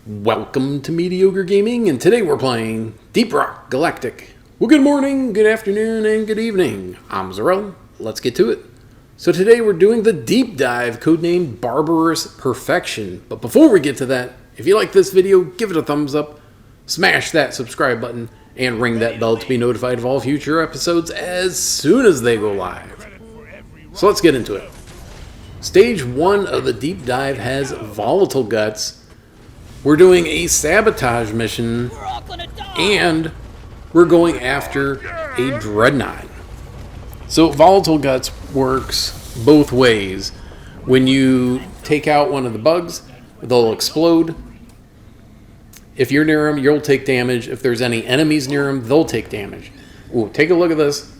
Welcome to Mediocre Gaming, and today we're playing Deep Rock Galactic. Well, good morning, good afternoon, and good evening. I'm Zarel. Let's get to it. So today we're doing the deep dive, codenamed Barbarous Perfection. But before we get to that, if you like this video, give it a thumbs up, smash that subscribe button, and ring that bell to be notified of all future episodes as soon as they go live. So let's get into it. Stage 1 of the deep dive has Volatile Guts. We're doing a sabotage mission, and we're going after a dreadnought. So Volatile Guts works both ways. When you take out one of the bugs, they'll explode. If you're near them, you'll take damage. If there's any enemies near them, they'll take damage. Ooh, take a look at this.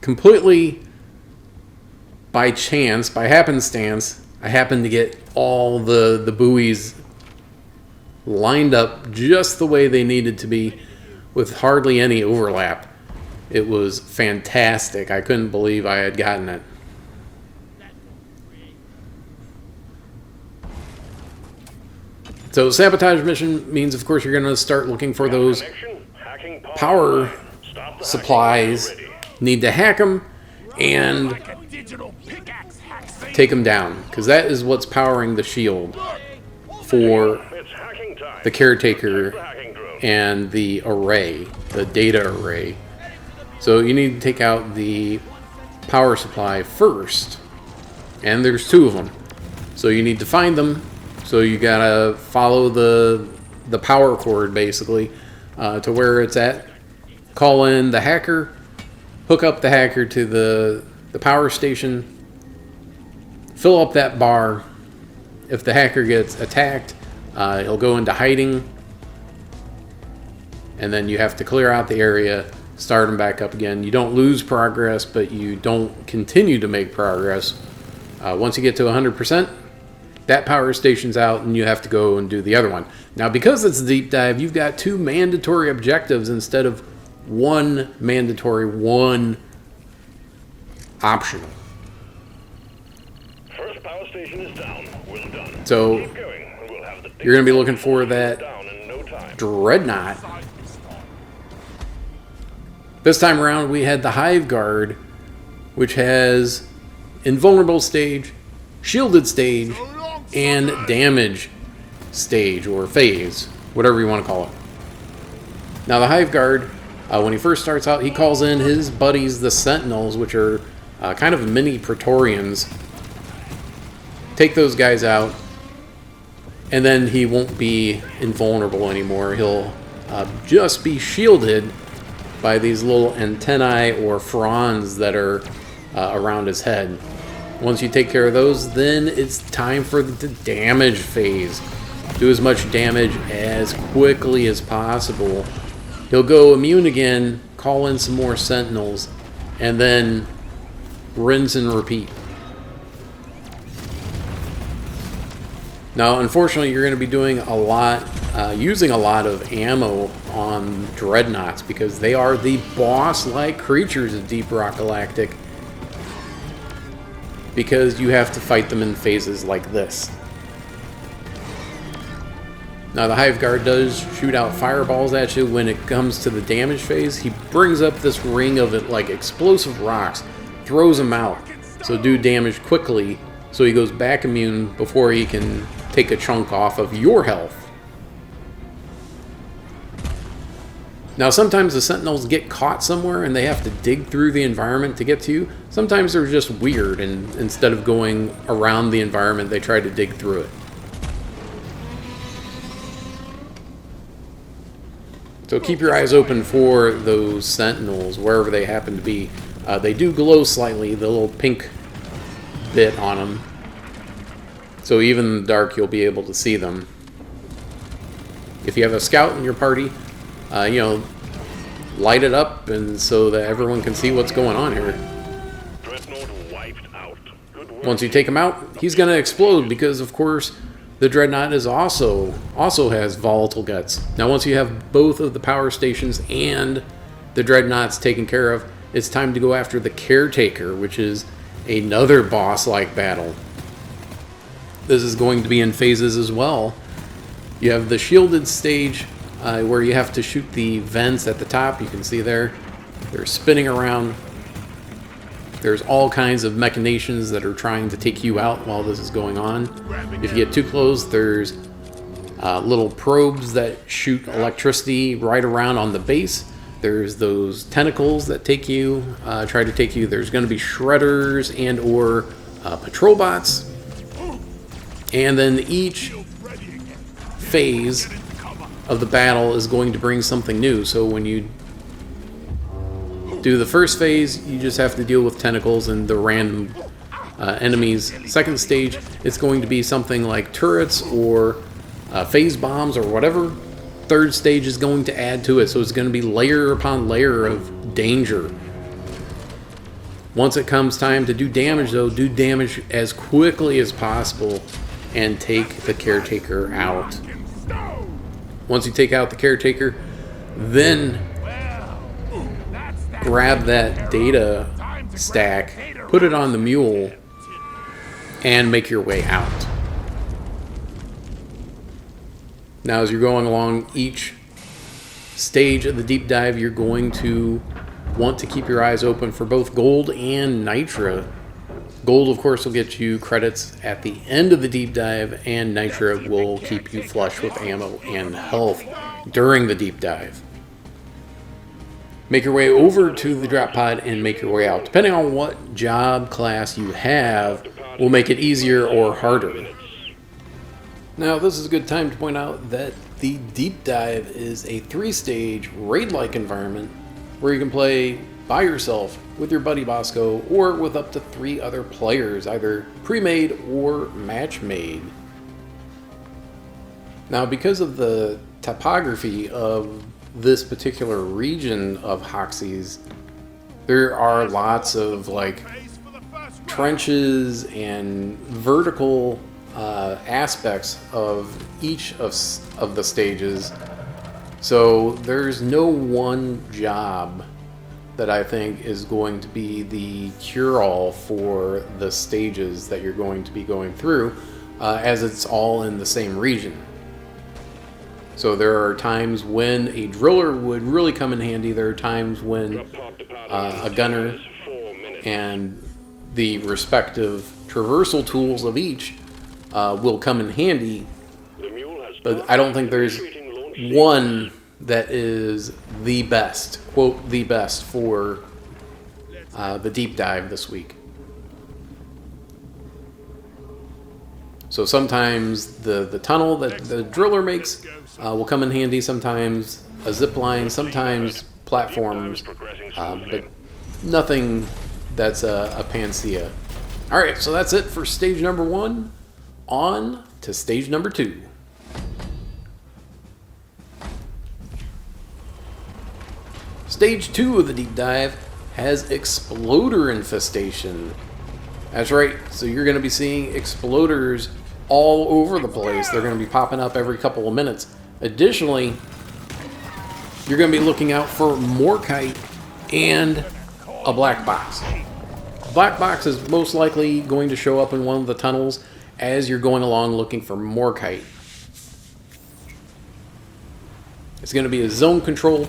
Completely by chance, by happenstance, I happened to get all the buoys lined up just the way they needed to be with hardly any overlap. It was fantastic. I couldn't believe I had gotten it. So sabotage mission means, of course, you're going to start looking for those power supplies. Need to hack them and take them down, because that is what's powering the shield for the caretaker and the array, the data array. So you need to take out the power supply first, and there's two of them. So you need to find them. So you gotta follow the power cord basically to where it's at. Call in the hacker, hook up the hacker to the power station, fill up that bar. If the hacker gets attacked, he'll go into hiding, and then you have to clear out the area, start him back up again. You don't lose progress, but you don't continue to make progress. Once you get to 100%, that power station's out, and you have to go and do the other one. Now, because it's a deep dive, you've got two mandatory objectives instead of one mandatory, one optional. First power station is down. Well done. So you're going to be looking for that dreadnought. This time around, we had the Hive Guard, which has invulnerable stage, shielded stage, and damage stage, or phase, whatever you want to call it. Now, the Hive Guard, when he first starts out, he calls in his buddies, the Sentinels, which are kind of mini Praetorians. Take those guys out, and then he won't be invulnerable anymore. He'll just be shielded by these little antennae or fronds that are around his head. Once you take care of those, then it's time for the damage phase. Do as much damage as quickly as possible. He'll go immune again, call in some more Sentinels, and then rinse and repeat. Now, unfortunately, you're going to be doing a lot, using a lot of ammo on dreadnoughts, because they are the boss-like creatures of Deep Rock Galactic, because you have to fight them in phases like this. Now, the Hive Guard does shoot out fireballs at you when it comes to the damage phase. He brings up this ring of it like explosive rocks, throws them out, so do damage quickly, so he goes back immune before he can take a chunk off of your health. Now, sometimes the Sentinels get caught somewhere and they have to dig through the environment to get to you. Sometimes they're just weird, and instead of going around the environment, they try to dig through it. So keep your eyes open for those Sentinels, wherever they happen to be. They do glow slightly, the little pink bit on them. So even in the dark, you'll be able to see them. If you have a scout in your party, light it up, and so that everyone can see what's going on here. Once you take him out, he's going to explode, because of course the dreadnought is also has volatile guts. Now, once you have both of the power stations and the dreadnoughts taken care of, it's time to go after the caretaker, which is another boss-like battle. this is going to be in phases as well. You have the shielded stage where you have to shoot the vents at the top. You can see there. They're spinning around. There's all kinds of machinations that are trying to take you out while this is going on. If you get too close, there's little probes that shoot electricity right around on the base. There's those tentacles that take you, try to take you. There's going to be shredders and or patrol bots. And then each phase of the battle is going to bring something new. So when you do the first phase, you just have to deal with tentacles and the random enemies. Second stage, it's going to be something like turrets or phase bombs or whatever. Third stage is going to add to it, so it's going to be layer upon layer of danger. Once it comes time to do damage, though, do damage as quickly as possible and take the caretaker out. Once you take out the caretaker, then grab that data stack, put it on the mule, and make your way out. Now, as you're going along each stage of the deep dive, you're going to want to keep your eyes open for both gold and nitra. Gold, of course, will get you credits at the end of the deep dive, and nitra will keep you flush with ammo and health during the deep dive. Make your way over to the drop pod and make your way out. Depending on what job class you have, will make it easier or harder. Now, this is a good time to point out that the deep dive is a 3-stage raid-like environment where you can play by yourself with your buddy Bosco or with up to 3 other players, either pre-made or match-made. Now, because of the topography of this particular region of Hoxie's, there are lots of like trenches and vertical aspects of each of the stages. So there's no one job that I think is going to be the cure-all for the stages that you're going to be going through, as it's all in the same region. So there are times when a driller would really come in handy. There are times when a gunner and the respective traversal tools of each will come in handy. But I don't think there's one that is the best, quote, the best for the deep dive this week. So sometimes the tunnel that the driller makes will come in handy, sometimes a zip line, sometimes platforms, but nothing that's a panacea. Alright, so that's it for stage number 1. On to stage number 2. Stage 2 of the deep dive has exploder infestation. That's right, so you're going to be seeing exploders all over the place. They're going to be popping up every couple of minutes. Additionally, you're going to be looking out for Morkite and a black box. Black box is most likely going to show up in one of the tunnels as you're going along looking for Morkite. It's going to be a zone control.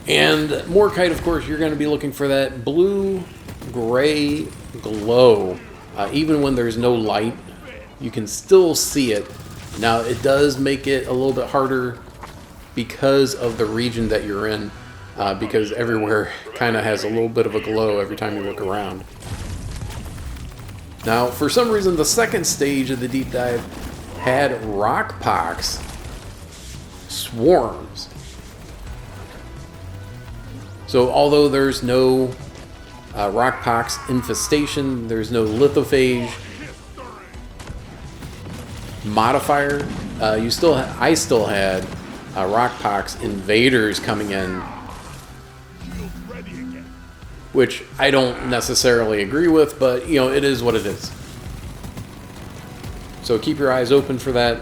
And Morkite, of course, you're going to be looking for that blue-gray glow. Even when there's no light, you can still see it. Now, it does make it a little bit harder because of the region that you're in, because everywhere kind of has a little bit of a glow every time you look around. Now, for some reason, the second stage of the deep dive had rock pox swarms. So although there's no rock pox infestation, there's no lithophage modifier, I still had rock pox invaders coming in, which I don't necessarily agree with, but you know, it is what it is. So keep your eyes open for that.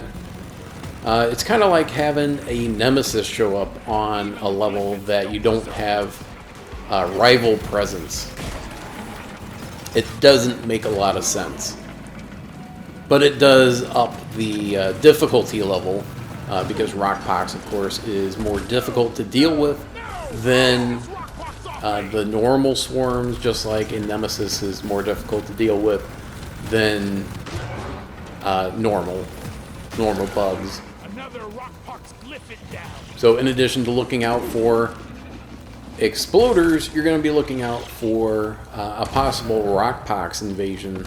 It's kind of like having a nemesis show up on a level that you don't have rival presence. It doesn't make a lot of sense. but it does up the difficulty level because Rockpox, of course, is more difficult to deal with than the normal swarms, just like in Nemesis is more difficult to deal with than normal bugs. So in addition to looking out for exploders, you're going to be looking out for a possible Rockpox invasion.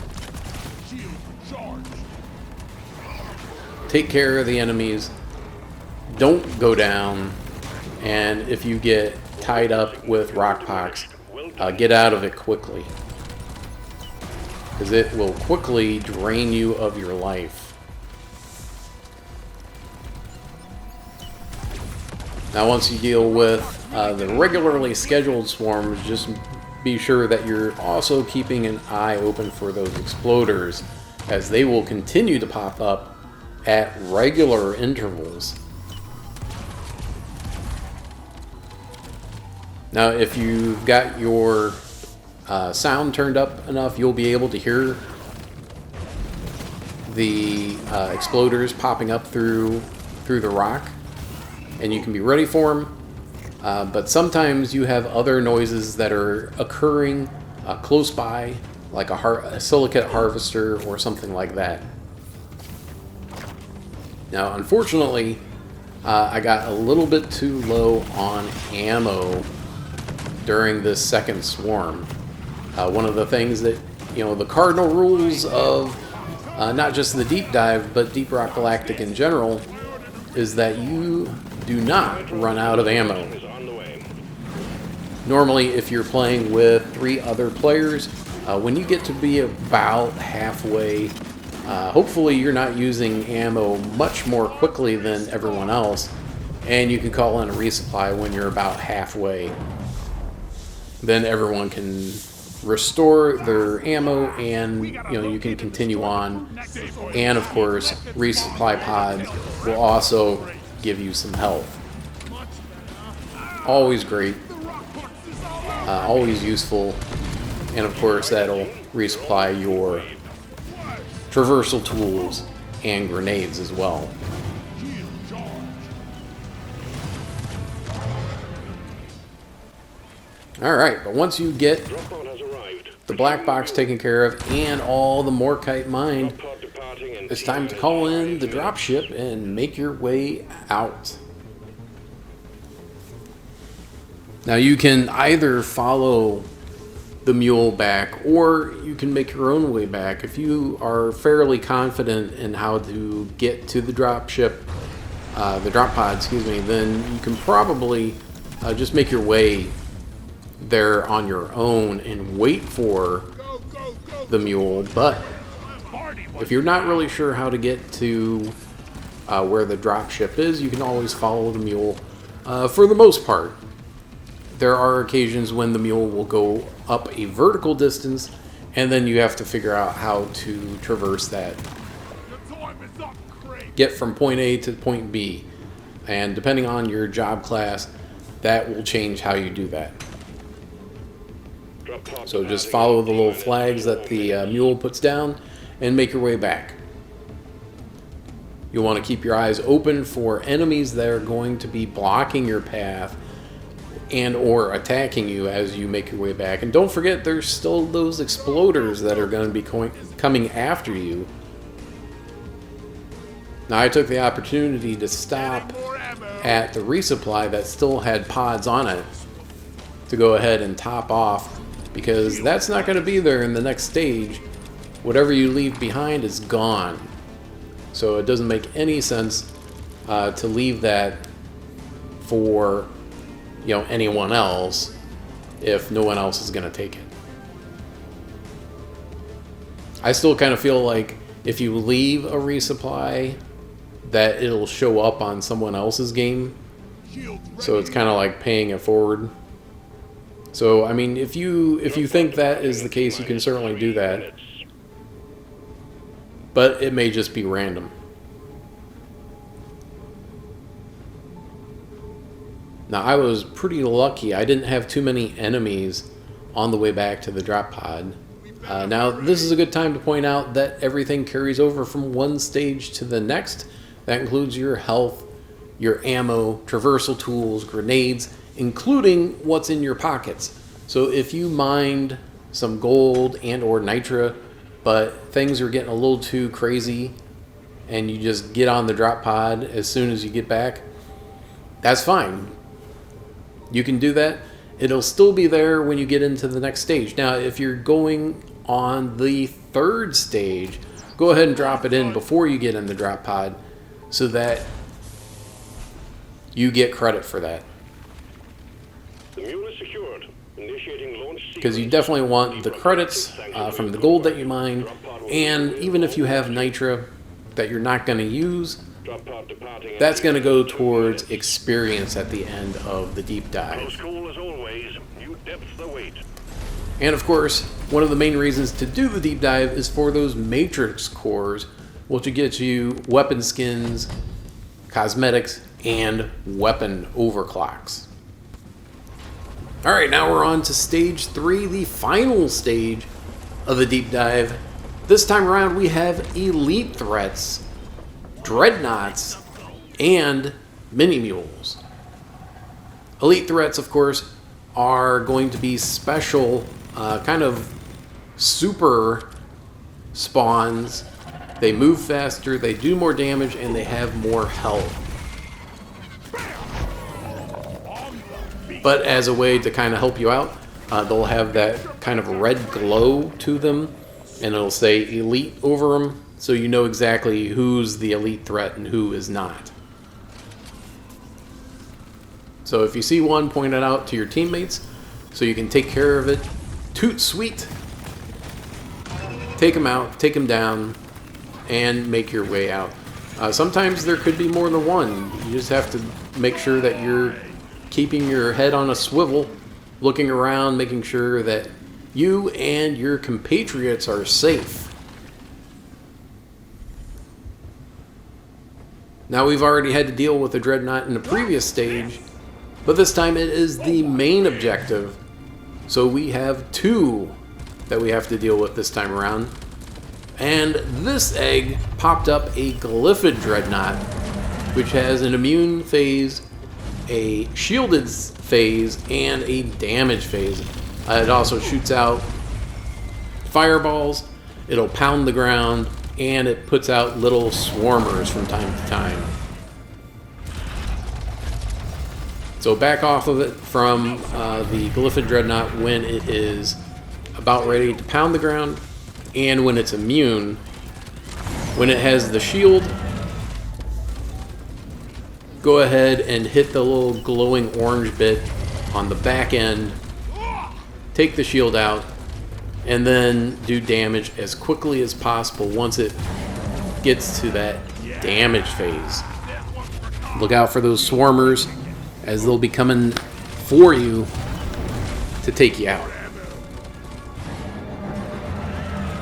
Take care of the enemies. Don't go down. And if you get tied up with Rockpox, get out of it quickly, because it will quickly drain you of your life. Now once you deal with the regularly scheduled swarms, just be sure that you're also keeping an eye open for those exploders, as they will continue to pop up at regular intervals. Now, if you've got your sound turned up enough, you'll be able to hear the exploders popping up through the rock, and you can be ready for them. But sometimes you have other noises that are occurring close by, like a silicate harvester or something like that. Now, unfortunately, I got a little bit too low on ammo during this second swarm. One of the things that, the cardinal rules of not just the deep dive, but Deep Rock Galactic in general, is that you do not run out of ammo. Normally, if you're playing with 3 other players, when you get to be about halfway, hopefully you're not using ammo much more quickly than everyone else, and you can call in a resupply when you're about halfway. Then everyone can restore their ammo, and you can continue on. And of course, resupply pods will also give you some health. Always great, always useful, and of course that'll resupply your traversal tools and grenades as well. Alright, but once you get the black box taken care of and all the Morkite mined, it's time to call in the dropship and make your way out. Now you can either follow the mule back, or you can make your own way back. If you are fairly confident in how to get to the dropship, the drop pod, then you can probably just make your way there on your own and wait for the mule. But if you're not really sure how to get to where the dropship is, you can always follow the mule for the most part. There are occasions when the mule will go up a vertical distance, and then you have to figure out how to traverse that. Get from point A to point B, and depending on your job class, that will change how you do that. So just follow the little flags that the mule puts down and make your way back. You'll want to keep your eyes open for enemies that are going to be blocking your path and or attacking you as you make your way back. And don't forget, there's still those exploders that are going to be coming after you. Now, I took the opportunity to stop at the resupply that still had pods on it to go ahead and top off, because that's not going to be there in the next stage. Whatever you leave behind is gone. So it doesn't make any sense to leave that for anyone else if no one else is going to take it. I still kind of feel like if you leave a resupply, that it'll show up on someone else's game. So it's kind of like paying it forward. So I mean, if you think that is the case, you can certainly do that. But it may just be random. Now, I was pretty lucky. I didn't have too many enemies on the way back to the drop pod. Now, this is a good time to point out that everything carries over from one stage to the next. That includes your health, your ammo, traversal tools, grenades, including what's in your pockets. So if you mined some gold and or nitra, but things are getting a little too crazy and you just get on the drop pod as soon as you get back, that's fine. You can do that. It'll still be there when you get into the next stage. Now, if you're going on the third stage, go ahead and drop it in before you get in the drop pod so that you get credit for that. The mule is secured. Initiating launch sequence. Because you definitely want the credits from the gold that you mine, and even if you have nitra that you're not going to use, that's going to go towards experience at the end of the deep dive. Close call as always. New depth await. And of course, one of the main reasons to do the deep dive is for those matrix cores, which will get you weapon skins, cosmetics, and weapon overclocks. Alright, now we're on to stage 3, the final stage of the deep dive. This time around we have elite threats, dreadnoughts, and mini mules. Elite threats, of course, are going to be special, kind of super spawns. They move faster, they do more damage, and they have more health. But as a way to kind of help you out, they'll have that kind of red glow to them, and it'll say elite over them, so you know exactly who's the elite threat and who is not. So if you see one, point it out to your teammates so you can take care of it. Toot sweet! Take them out, take them down, and make your way out. Sometimes there could be more than one. You just have to make sure that you're keeping your head on a swivel, looking around, making sure that you and your compatriots are safe. Now, we've already had to deal with the dreadnought in the previous stage, but this time it is the main objective. So we have 2 that we have to deal with this time around. And this egg popped up a glyphid dreadnought, which has an immune phase, a shielded phase, and a damage phase. It also shoots out fireballs, it'll pound the ground, and it puts out little swarmers from time to time. So back off of it from the glyphid dreadnought when it is about ready to pound the ground, and when it's immune. When it has the shield, go ahead and hit the little glowing orange bit on the back end, take the shield out, and then do damage as quickly as possible once it gets to that damage phase. Look out for those swarmers, as they'll be coming for you to take you out.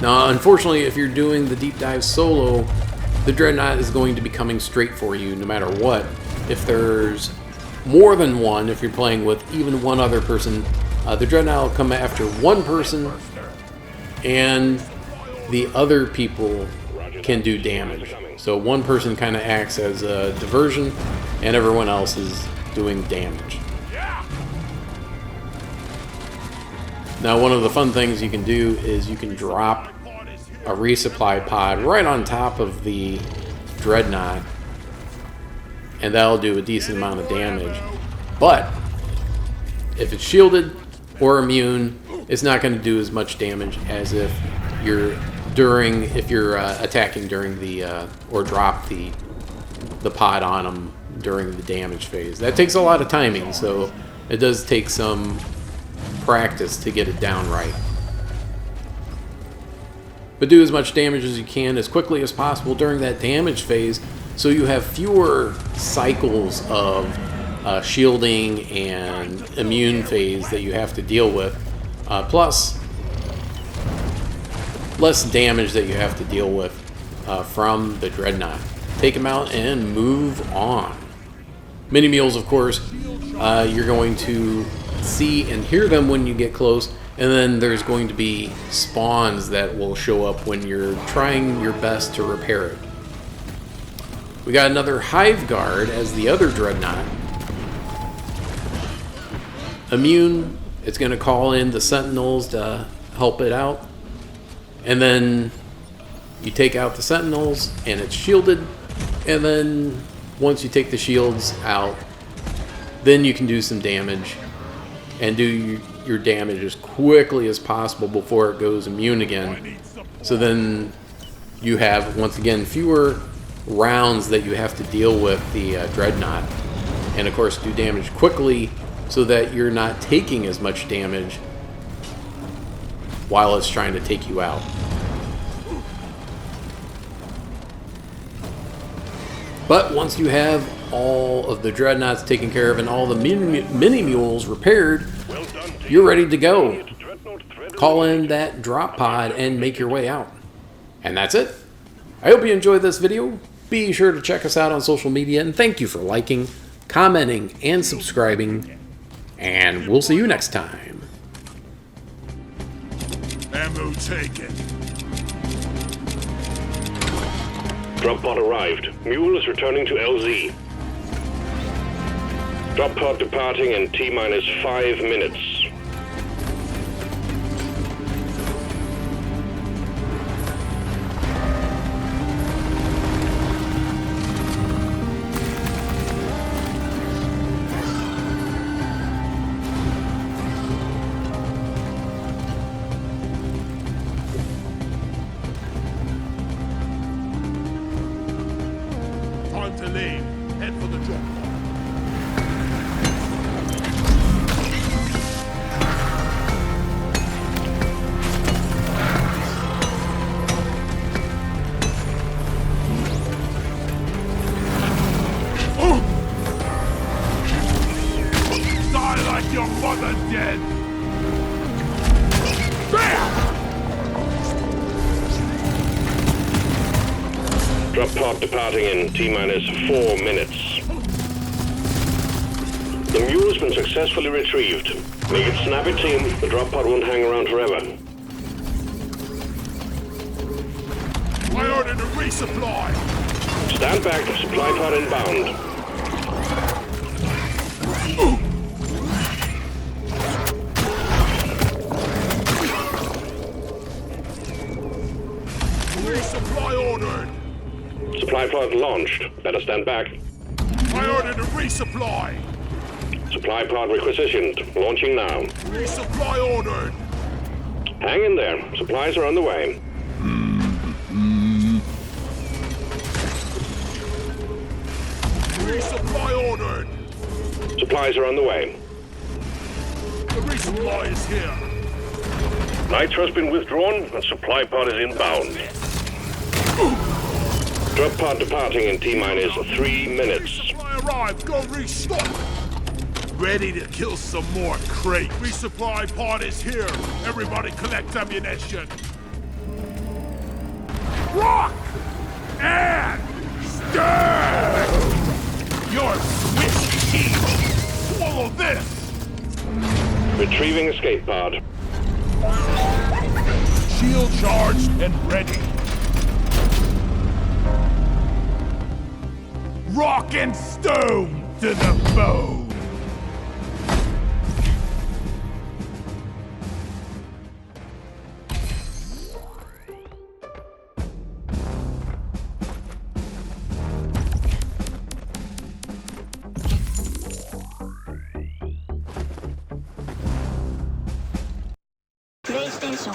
Now, unfortunately, if you're doing the deep dive solo, the dreadnought is going to be coming straight for you no matter what. If there's more than one, if you're playing with even one other person, the dreadnought will come after one person, and the other people can do damage. So one person kind of acts as a diversion, and everyone else is doing damage. Now, one of the fun things you can do is you can drop a resupply pod right on top of the dreadnought, and that'll do a decent amount of damage. But if it's shielded or immune, it's not going to do as much damage as if you're attacking during the or drop the pod on them during the damage phase. That takes a lot of timing, so it does take some practice to get it down right. But do as much damage as you can as quickly as possible during that damage phase, so you have fewer cycles of shielding and immune phase that you have to deal with, plus less damage that you have to deal with from the dreadnought. Take them out and move on. Mini mules, of course, you're going to see and hear them when you get close, And then there's going to be spawns that will show up when you're trying your best to repair it. We got another Hive Guard as the other Dreadnought. Immune, it's going to call in the Sentinels to help it out. And then you take out the Sentinels and it's shielded. And then once you take the shields out, then you can do some damage and do your damage as quickly as possible before it goes immune again. So then you have, once again, fewer rounds that you have to deal with the Dreadnought. And of course do damage quickly so that you're not taking as much damage while it's trying to take you out. But once you have all of the Dreadnoughts taken care of and all the mini mules repaired, you're ready to go. Call in that drop pod and make your way out. And that's it. I hope you enjoyed this video. Be sure to check us out on social media, and thank you for liking, commenting, and subscribing. And we'll see you next time. Ammo taken. Drop pod arrived. Mule is returning to LZ. Drop pod departing in T-minus 5 minutes. Time to leave. Head for the drop pod. Die like your mother did! Bam! Drop pod departing in T-minus 4 minutes. The mule's been successfully retrieved. Make it snappy, team. The drop pod won't hang around forever. I ordered a resupply! Stand back. Supply pod inbound. Resupply ordered! Supply pod launched. Better stand back. I ordered a resupply! Supply pod requisitioned. Launching now. Resupply ordered! Hang in there. Supplies are on the way. Resupply ordered! Supplies are on the way. The resupply is here! Nitro's been withdrawn and supply pod is inbound. Drop pod departing in T-minus 3 minutes. Resupply arrived! Go restock! Ready to kill some more crate. Resupply pod is here! Everybody collect ammunition! Rock! And stone! Your Swiss cheese! Swallow this! Retrieving escape pod. Shield charged and ready. Rock and stone to the bone! PlayStation